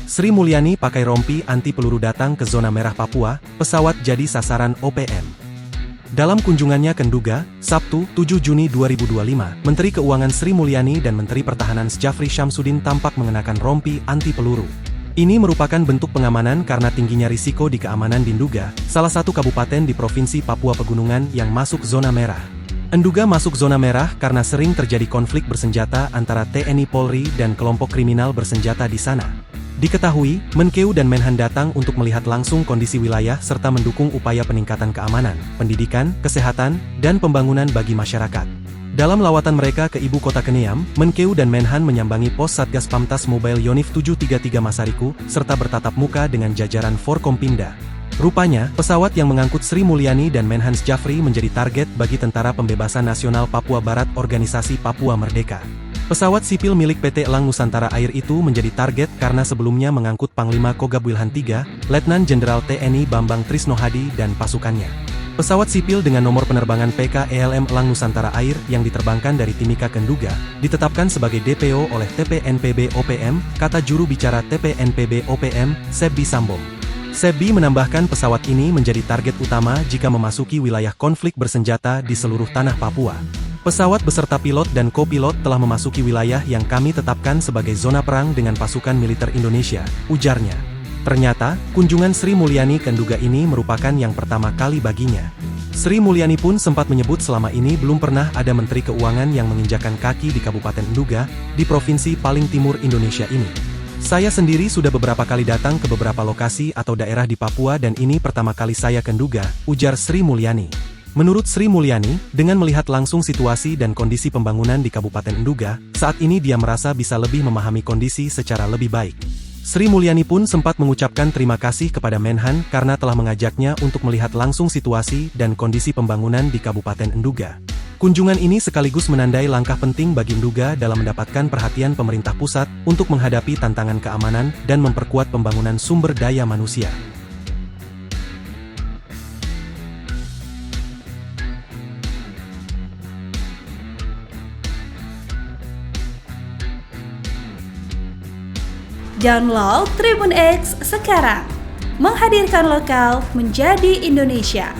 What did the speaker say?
Sri Mulyani pakai rompi anti peluru datang ke zona merah Papua, pesawat jadi sasaran OPM. Dalam kunjungannya ke Nduga, Sabtu, 7 Juni 2025, Menteri Keuangan Sri Mulyani dan Menteri Pertahanan Djafri Syamsuddin tampak mengenakan rompi anti peluru. Ini merupakan bentuk pengamanan karena tingginya risiko di keamanan di Nduga, salah satu kabupaten di Provinsi Papua Pegunungan yang masuk zona merah. Nduga masuk zona merah karena sering terjadi konflik bersenjata antara TNI Polri dan kelompok kriminal bersenjata di sana. Diketahui, Menkeu dan Menhan datang untuk melihat langsung kondisi wilayah serta mendukung upaya peningkatan keamanan, pendidikan, kesehatan, dan pembangunan bagi masyarakat. Dalam lawatan mereka ke ibu kota Keneam, Menkeu dan Menhan menyambangi pos Satgas Pamtas Mobile Yonif 733 Masariku, serta bertatap muka dengan jajaran Forkompimda. Rupanya, pesawat yang mengangkut Sri Mulyani dan Menhan Djafri menjadi target bagi Tentara Pembebasan Nasional Papua Barat Organisasi Papua Merdeka. Pesawat sipil milik PT Elang Nusantara Air itu menjadi target karena sebelumnya mengangkut Panglima Kogab Wilhan III, Letnan Jenderal TNI Bambang Trisnohadi dan pasukannya. Pesawat sipil dengan nomor penerbangan PKELM Elang Nusantara Air yang diterbangkan dari Timika ke Nduga, ditetapkan sebagai DPO oleh TPNPB OPM, kata juru bicara TPNPB OPM, Sebbi Sambong. Sebbi menambahkan pesawat ini menjadi target utama jika memasuki wilayah konflik bersenjata di seluruh tanah Papua. Pesawat beserta pilot dan kopilot telah memasuki wilayah yang kami tetapkan sebagai zona perang dengan pasukan militer Indonesia, ujarnya. Ternyata, kunjungan Sri Mulyani ke Nduga ini merupakan yang pertama kali baginya. Sri Mulyani pun sempat menyebut selama ini belum pernah ada Menteri Keuangan yang menginjakan kaki di Kabupaten Nduga, di provinsi paling timur Indonesia ini. Saya sendiri sudah beberapa kali datang ke beberapa lokasi atau daerah di Papua dan ini pertama kali saya ke Nduga, ujar Sri Mulyani. Menurut Sri Mulyani, dengan melihat langsung situasi dan kondisi pembangunan di Kabupaten Nduga, saat ini dia merasa bisa lebih memahami kondisi secara lebih baik. Sri Mulyani pun sempat mengucapkan terima kasih kepada Menhan karena telah mengajaknya untuk melihat langsung situasi dan kondisi pembangunan di Kabupaten Nduga. Kunjungan ini sekaligus menandai langkah penting bagi Nduga dalam mendapatkan perhatian pemerintah pusat untuk menghadapi tantangan keamanan dan memperkuat pembangunan sumber daya manusia. Download Tribun X sekarang, menghadirkan lokal menjadi Indonesia.